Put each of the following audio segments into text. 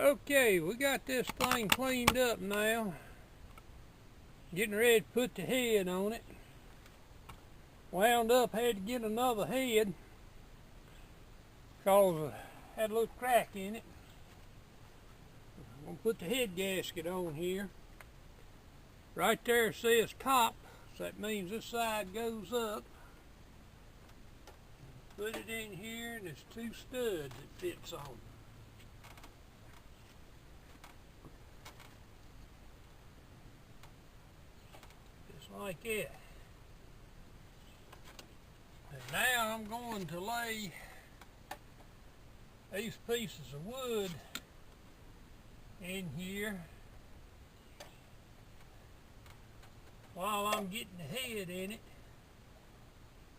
Okay, we got this thing cleaned up now. Getting ready to put the head on it. Wound up, had to get another head because it had a little crack in it. I'm going to put the head gasket on here. Right there it says top, so that means this side goes up. Put it in here, and there's two studs it fits on. Just like that. And now I'm going to lay these pieces of wood in here while I'm getting the head in it.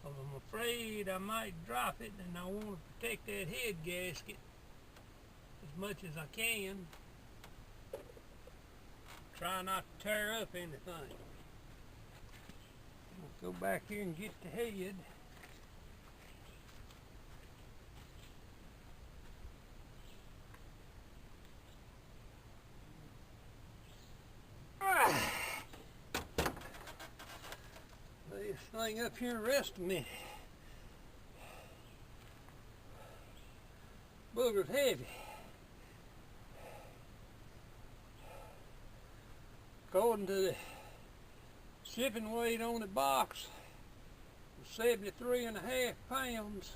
I'm afraid I might drop it, and I want to protect that head gasket as much as I can. Try not to tear up anything. I'll go back here and get the head. Lay this thing up here and rest a minute. Booger's heavy. According to the shipping weight on the box, was 73.5 pounds.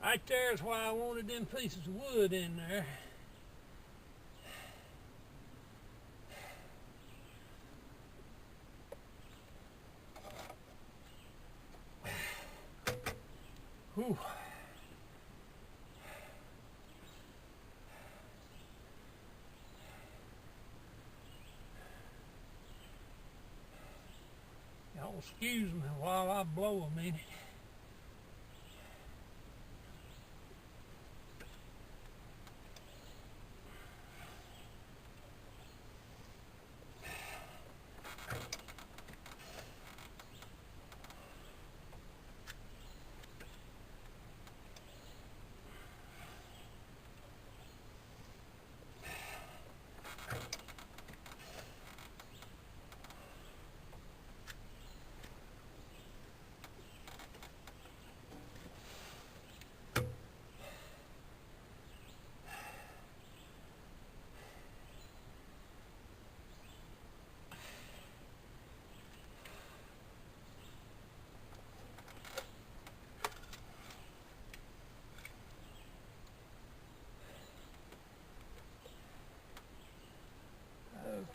Right there is why I wanted them pieces of wood in there. Whew. Y'all excuse me while I blow a minute.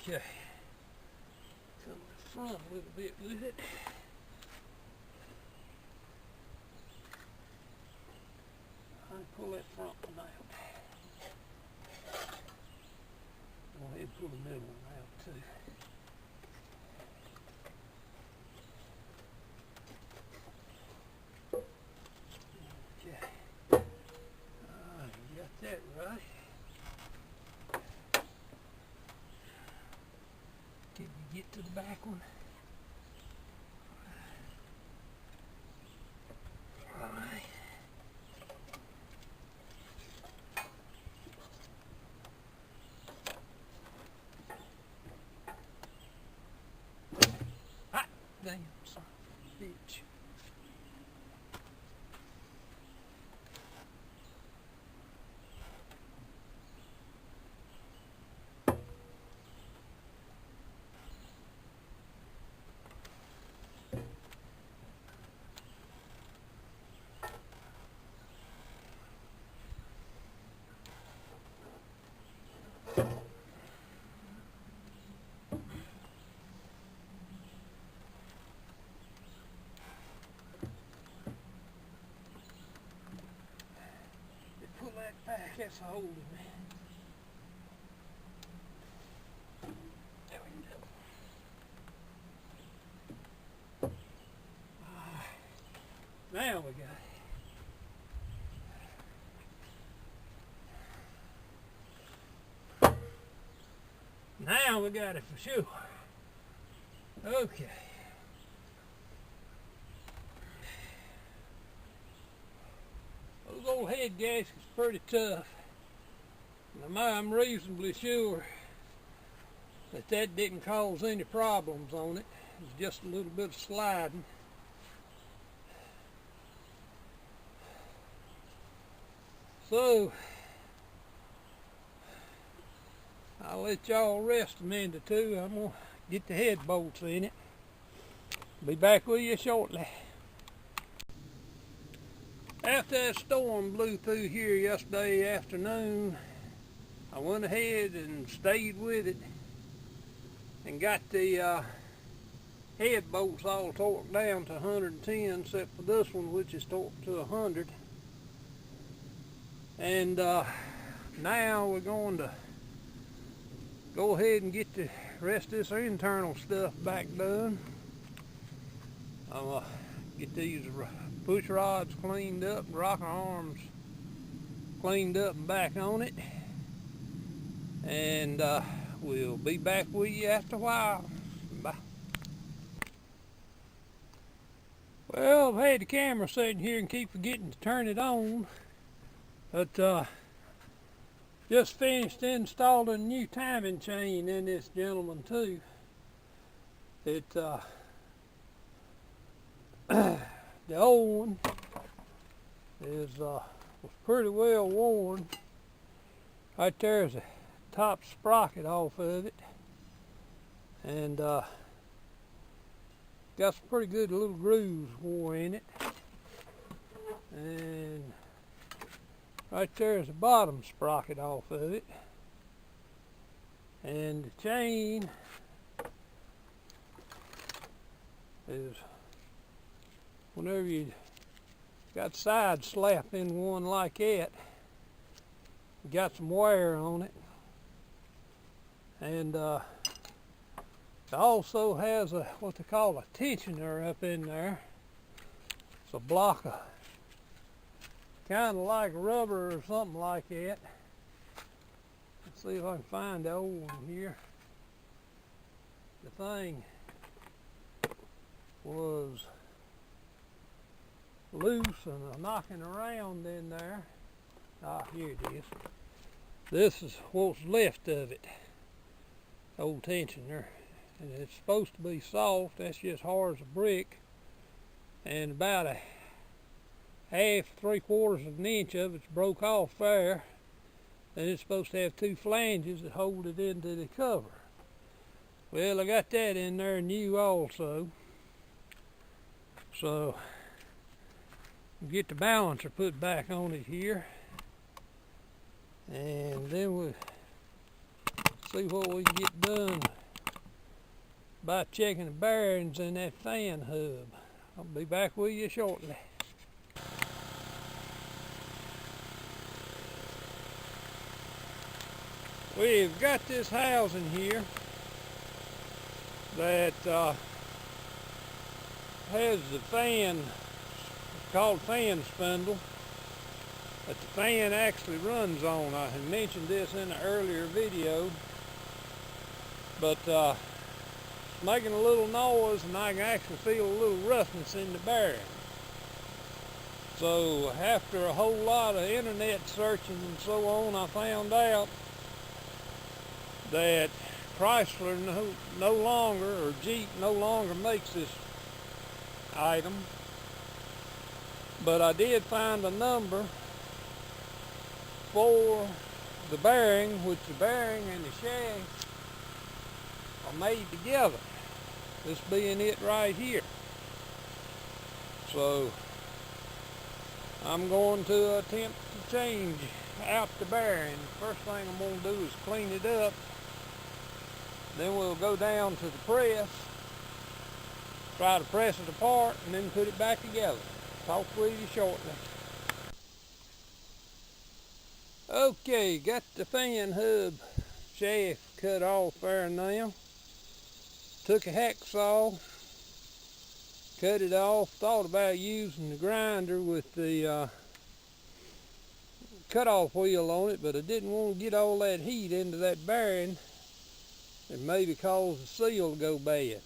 Okay, come to the front a little bit with it. I pull that front one out. Go ahead and pull the middle one out too. Okay, you got that right. Can you get to the back one? All right. Hot damn, son of a bitch. catch a hold of me. There we go. Now we got it. Now we got it for sure. Okay. Those old head gaskets pretty tough. And I'm reasonably sure that that didn't cause any problems on it. It's just a little bit of sliding. So I'll let y'all rest a minute or two. I'm gonna get the head bolts in it. Be back with you shortly. After that storm blew through here yesterday afternoon, I went ahead and stayed with it and got the head bolts all torqued down to 110, except for this one, which is torqued to 100. And now we're going to go ahead and get the rest of this internal stuff back done. I'm going to get these push rods cleaned up, rocker arms cleaned up and back on it. And we'll be back with you after a while. Bye. Well, I've had the camera sitting here and keep forgetting to turn it on. But just finished installing a new timing chain in this gentleman too. It the old one is was pretty well worn. Right there's a top sprocket off of it, and got some pretty good little grooves wore in it. And right there's the bottom sprocket off of it. And the chain is, whenever you got side slap in one like that, you got some wear on it. And it also has a what they call a tensioner up in there. It's a block of kind of like rubber or something like that. Let's see if I can find the old one here. The thing was loose and knocking around in there. Ah, here it is. This is what's left of it. Old tensioner. And it's supposed to be soft. That's just hard as a brick. And about a half, 3/4 of an inch of it's broke off there. And it's supposed to have 2 flanges that hold it into the cover. Well, I got that in there new also. So get the balancer put back on it here. And then we'll see what we can get done by checking the bearings in that fan hub. I'll be back with you shortly. We've got this housing here that has the fan, called fan spindle, that the fan actually runs on. I had mentioned this in an earlier video, but it's making a little noise and I can actually feel a little roughness in the bearing. So after a whole lot of internet searching and so on, I found out that Chrysler no longer, or Jeep no longer makes this item. But I did find a number for the bearing, which the bearing and the shaft are made together. This being it right here. So I'm going to attempt to change out the bearing. First thing I'm going to do is clean it up. Then we'll go down to the press, try to press it apart, and then put it back together. Talk with you shortly. Okay, got the fan hub shaft cut off there now. Took a hacksaw, cut it off, thought about using the grinder with the cutoff wheel on it, but I didn't want to get all that heat into that bearing and maybe cause the seal to go bad.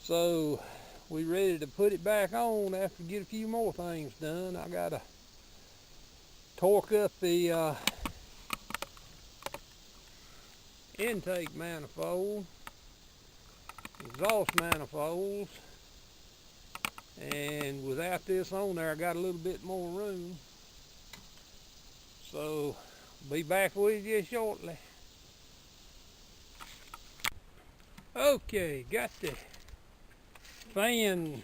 So we ready to put it back on after get a few more things done. I gotta torque up the intake manifold, exhaust manifolds, and without this on there I got a little bit more room. So be back with you shortly. Okay, got the fan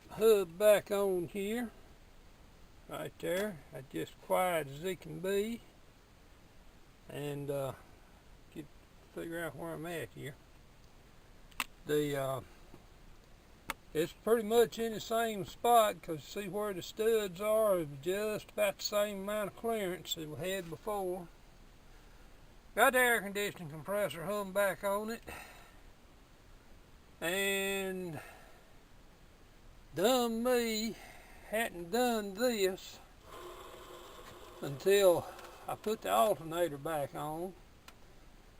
hub back on here, right there. That's just quiet as it can be, and figure out where I'm at here. It's pretty much in the same spot, because see where the studs are, just about the same amount of clearance that we had before. Got the air conditioning compressor hung back on it, and dumb me hadn't done this until I put the alternator back on.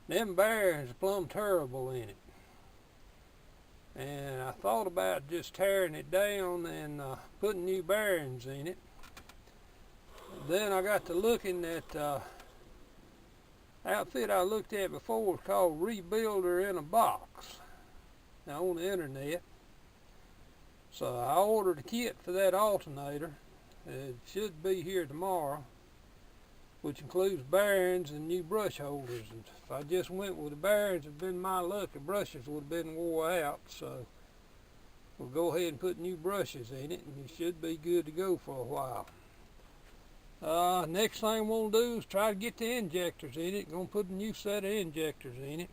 Them bearings are plumb terrible in it, and I thought about just tearing it down and putting new bearings in it. Then I got to looking at outfit I looked at before was called Rebuilder in a Box on the internet. So I ordered a kit for that alternator. It should be here tomorrow, which includes bearings and new brush holders. And if I just went with the bearings, it'd been my luck, the brushes would have been wore out. So we'll go ahead and put new brushes in it, and it should be good to go for a while. Next thing we'll do is try to get the injectors in it. Gonna put a new set of injectors in it.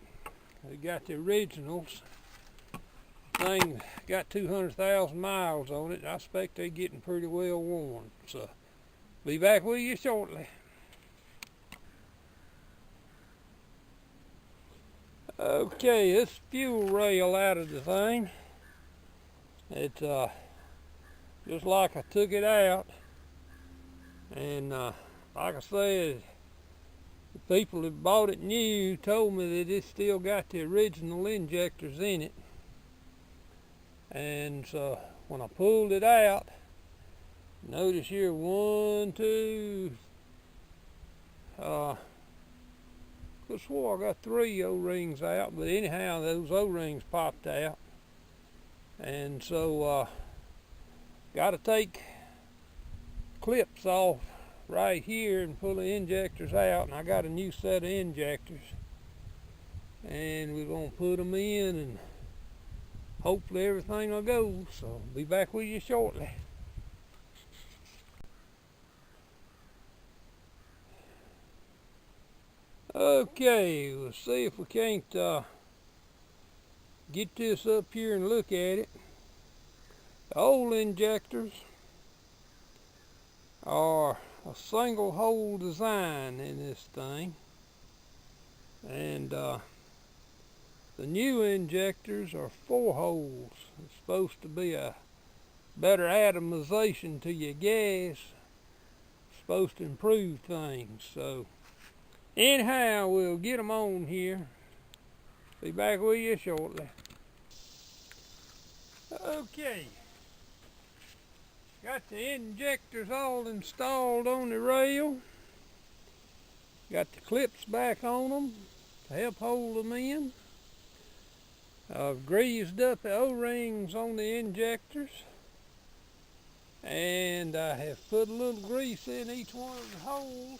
We got the originals. Thing got 200,000 miles on it. I expect they're getting pretty well worn. So be back with you shortly. Okay, this fuel rail out of the thing. It's just like I took it out. And like I said, the people that bought it new told me that it still got the original injectors in it. And so when I pulled it out, notice here 1, 2, I swore I got 3 O-rings out, but anyhow those O-rings popped out. And so got to take clips off right here and pull the injectors out, and I got a new set of injectors, and we're gonna put them in, and hopefully everything will go. So be back with you shortly. Okay, we'll see if we can't get this up here and look at it. The old injectors are a single hole design in this thing, and the new injectors are 4 holes. It's supposed to be a better atomization to your gas. It's supposed to improve things. So anyhow, we'll get them on here. Be back with you shortly. Okay. Got the injectors all installed on the rail. Got the clips back on them to help hold them in. I've greased up the O-rings on the injectors, and I have put a little grease in each one of the holes,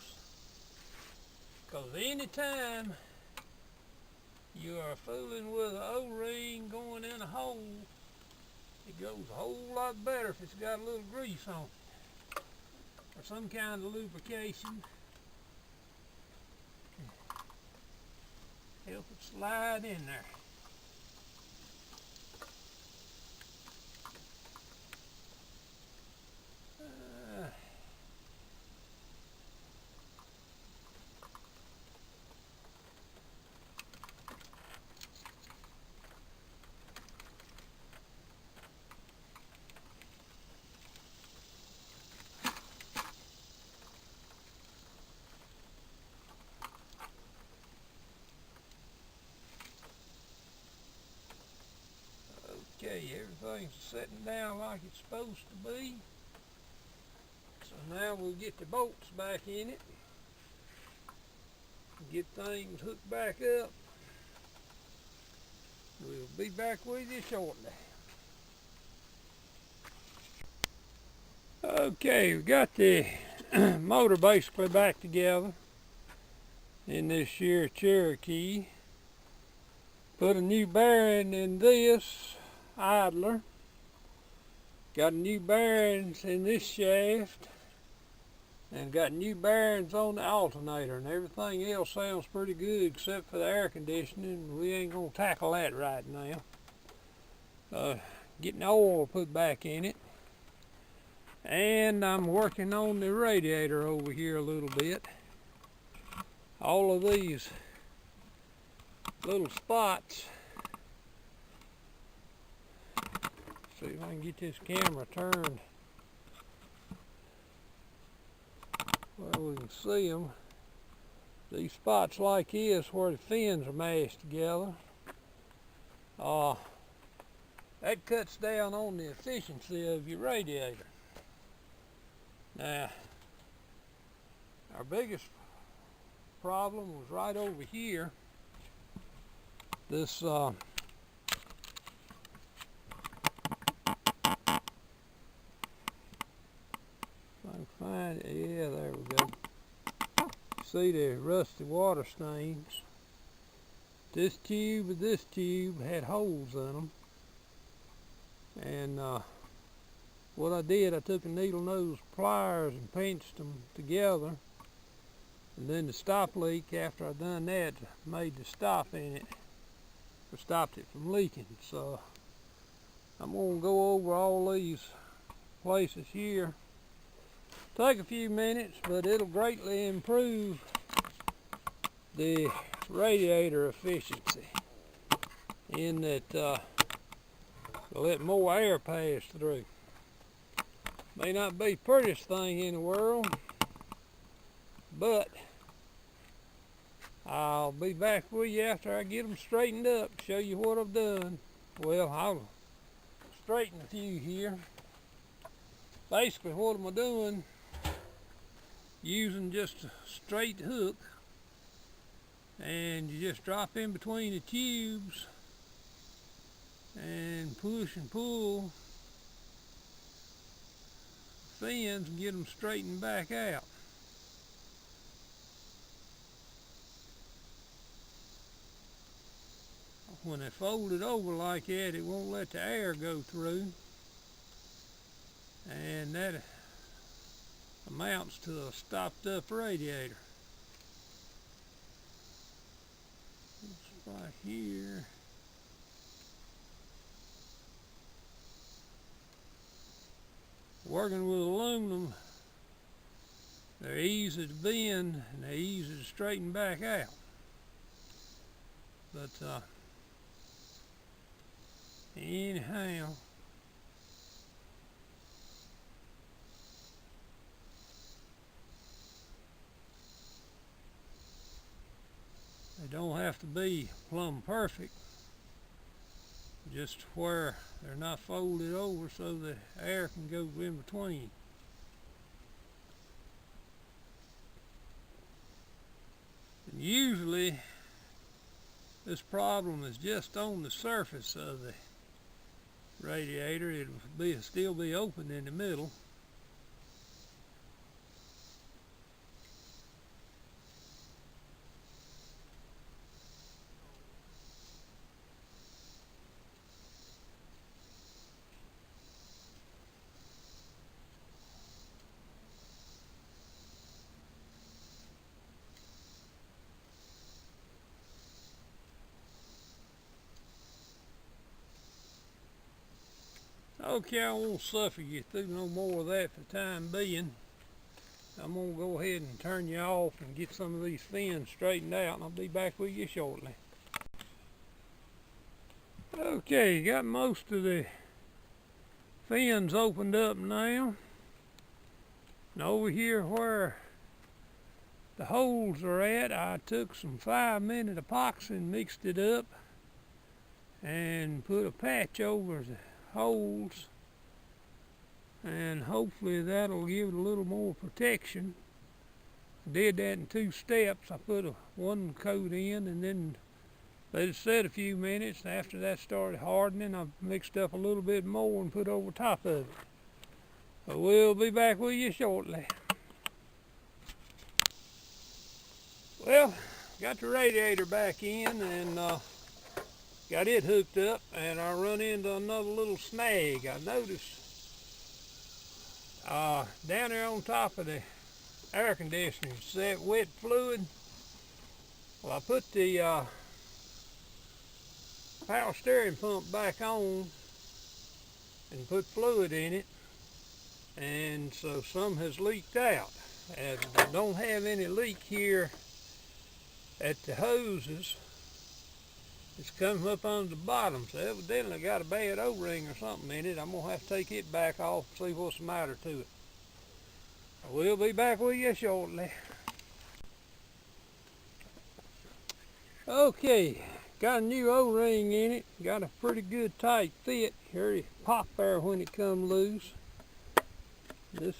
because anytime you are fooling with an O-ring going in a hole, it goes a whole lot better if it's got a little grease on it, or some kind of lubrication. Help it slide in there. everything's sitting down like it's supposed to be. So now we'll get the bolts back in it, get things hooked back up. We'll be back with you shortly. Okay, we got the motor basically back together in this here Cherokee. Put a new bearing in this idler. Got new bearings in this shaft. And got new bearings on the alternator, and everything else sounds pretty good except for the air conditioning. We ain't gonna tackle that right now. Getting oil put back in it. And I'm working on the radiator over here a little bit. All of these little spots. See if I can get this camera turned where we can see them. These spots like this where the fins are mashed together. That cuts down on the efficiency of your radiator. Now, our biggest problem was right over here. This I can find it. Yeah, there we go. See the rusty water stains. This tube and this tube had holes in them. And what I did, I took a needle nose pliers and pinched them together. And then the stop leak, after I done that, made the stop in it, or stopped it from leaking. So I'm gonna go over all these places here. Take a few minutes, but it'll greatly improve the radiator efficiency in that let more air pass through. May not be the prettiest thing in the world, but I'll be back with you after I get them straightened up to show you what I've done. Well, I'll straighten a few here. Basically, what am I doing? Using just a straight hook, and you just drop in between the tubes and push and pull fins and get them straightened back out. When they fold it over like that, it won't let the air go through, and that amounts to a stopped up radiator. This right here. Working with aluminum, they're easy to bend and they're easy to straighten back out. But anyhow, they don't have to be plumb perfect, just where they're not folded over so the air can go in between. And usually this problem is just on the surface of the radiator. It'll still be open in the middle. Okay, I won't suffer you through no more of that for the time being. I'm going to go ahead and turn you off and get some of these fins straightened out, and I'll be back with you shortly. Okay, got most of the fins opened up now. And over here where the holes are at, I took some 5-minute epoxy and mixed it up and put a patch over the holes, and hopefully that'll give it a little more protection. Did that in 2 steps. I put one coat in and then let it set a few minutes. After that started hardening, I mixed up a little bit more and put over top of it. So we'll be back with you shortly. Well, got the radiator back in and got it hooked up, and I run into another little snag. I noticed down there on top of the air conditioner, it's that wet fluid. Well, I put the power steering pump back on and put fluid in it, and so some has leaked out. And I don't have any leak here at the hoses. It's coming up on the bottom, so evidently got a bad O-ring or something in it. I'm gonna have to take it back off and see what's the matter to it. We'll be back with you shortly. Okay, got a new O-ring in it. Got a pretty good tight fit. Hear it pop there when it come loose. This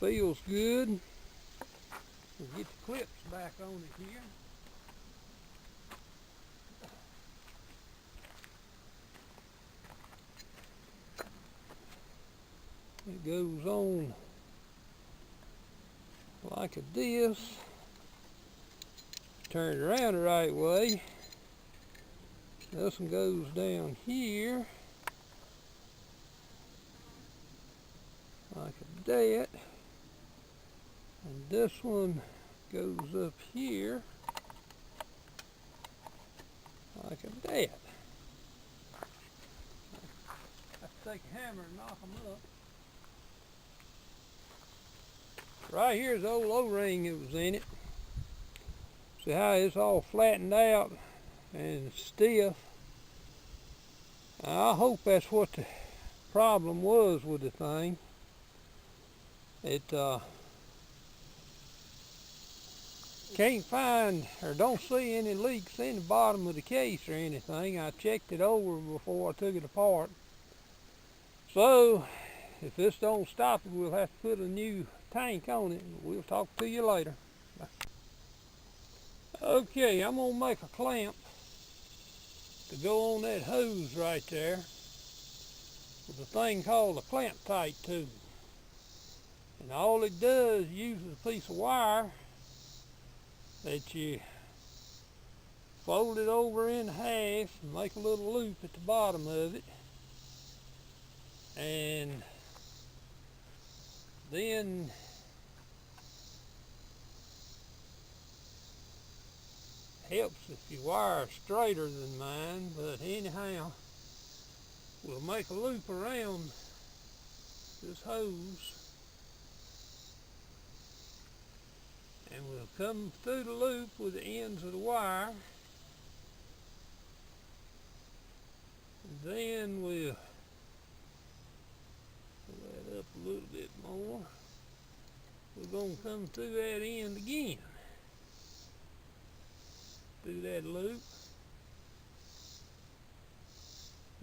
feels good. We'll get the clips back on it here. It goes on like this. Turn it around the right way. This one goes down here like that, and this one goes up here like that. I have to take a hammer and knock them up. Right here's the old O-ring that was in it. See how it's all flattened out and stiff. I hope that's what the problem was with the thing. It can't find or don't see any leaks in the bottom of the case or anything. I checked it over before I took it apart. So if this don't stop it, we'll have to put a new tank on it. We'll talk to you later. Bye. Okay, I'm gonna make a clamp to go on that hose right there with a thing called a clamp tight tool. And all it does, uses a piece of wire that you fold it over in half and make a little loop at the bottom of it, and then helps if your wire is straighter than mine, but anyhow, we'll make a loop around this hose and we'll come through the loop with the ends of the wire, and then we'll pull that up a little bit more. We're going to come through that end again, through that loop.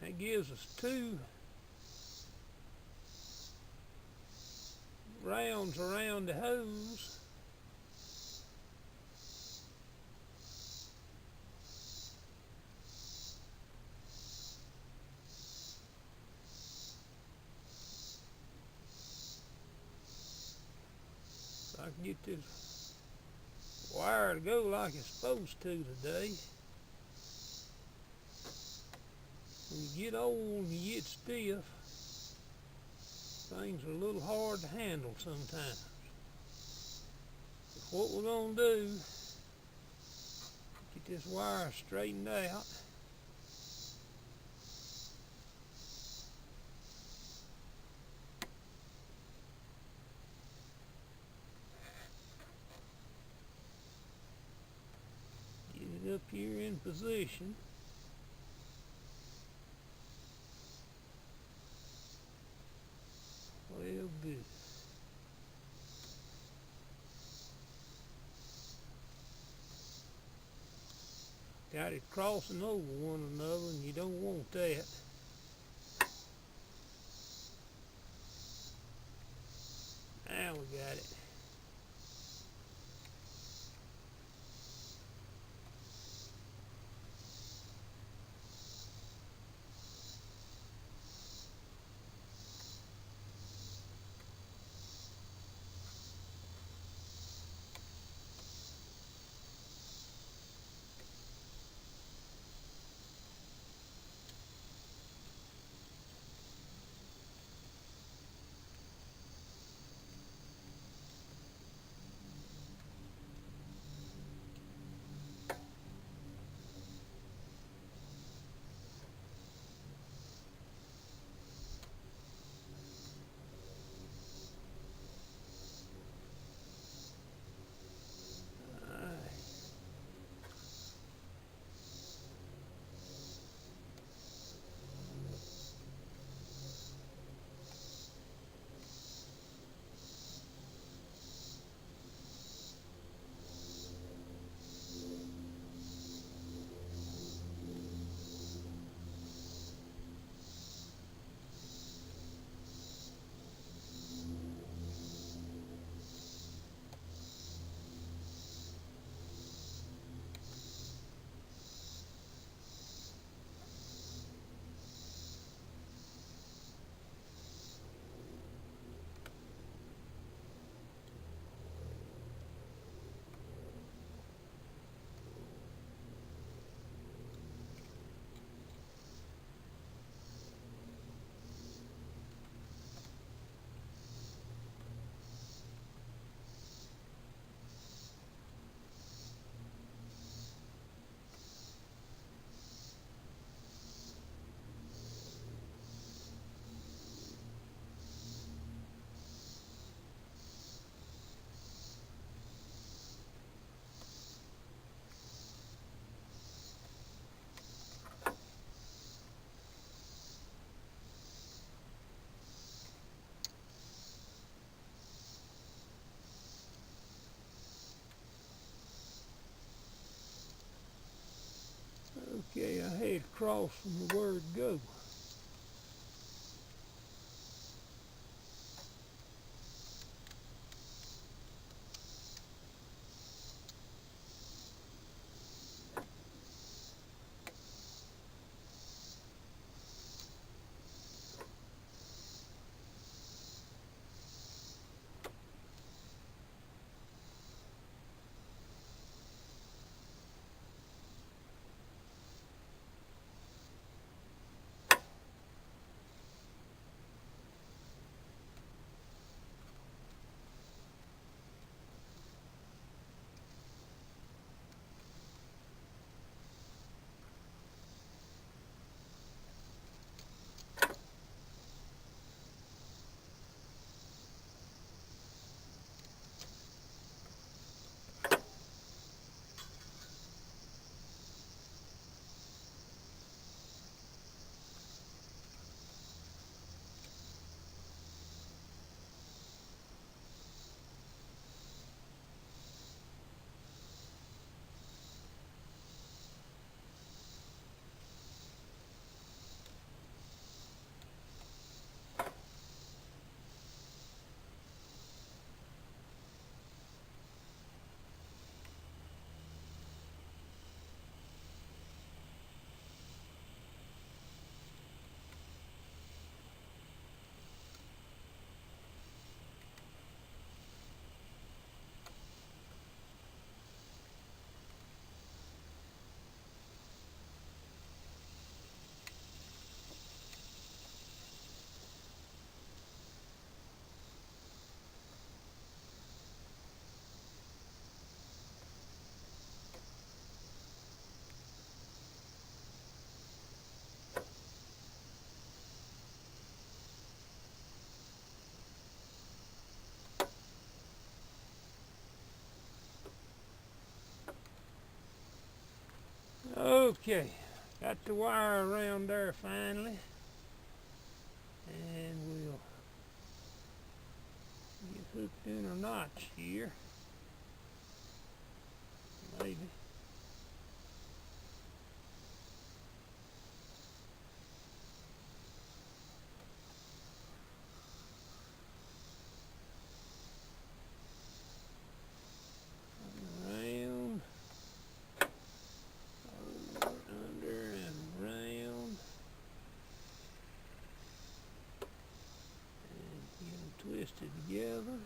That gives us 2 rounds around the hose. So I can get this wire to go like it's supposed to today. When you get old and you get stiff, things are a little hard to handle sometimes. But what we're going to do, get this wire straightened out. Get it up here in position. Well, good. Got it crossing over one another, and you don't want that. Okay, I had cross from the word go. Okay, got the wire around there finally, and we'll get hooked in a notch here, maybe. Around, over, under, and around, and get them twisted together.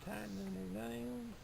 Tightening it down.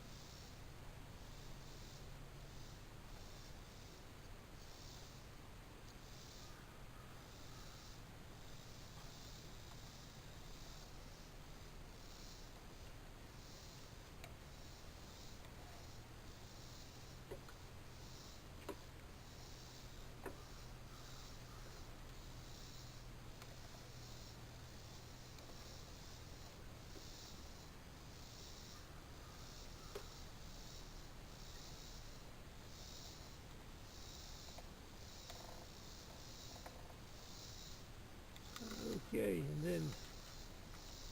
Okay, and then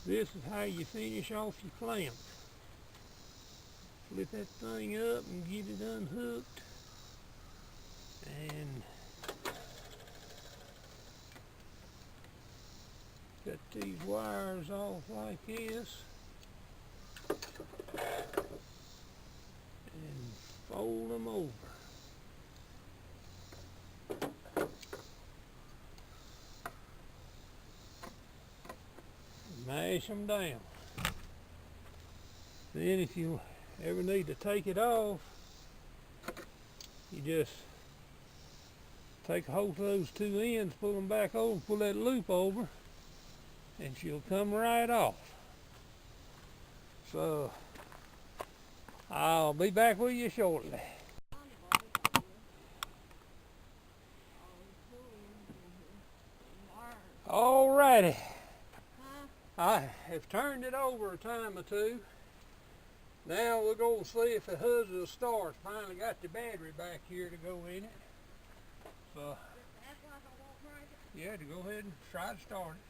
this is how you finish off your clamp. Flip that thing up and get it unhooked, and cut these wires off like this, and fold them over. Mash them down. Then if you ever need to take it off, you just take a hold of those two ends, pull them back over, pull that loop over, and she'll come right off. So I'll be back with you shortly. Alrighty. I have turned it over a time or two, Now we're going to see if the hose will start. Finally got the battery back here to go in it. So, yeah, to go ahead and try to start it.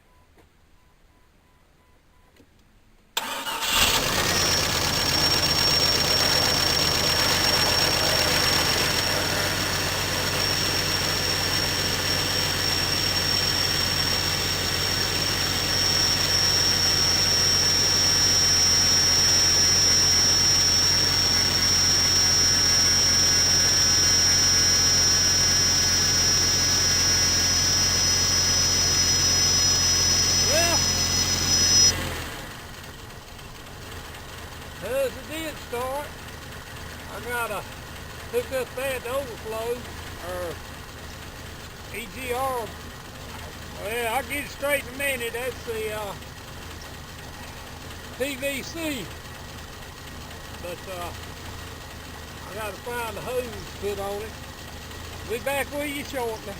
As it did start, I gotta hook up that overflow, or EGR. Well, I'll get it straight in a minute. That's the PVC. But I gotta find the hose to put on it. Be back with you shortly.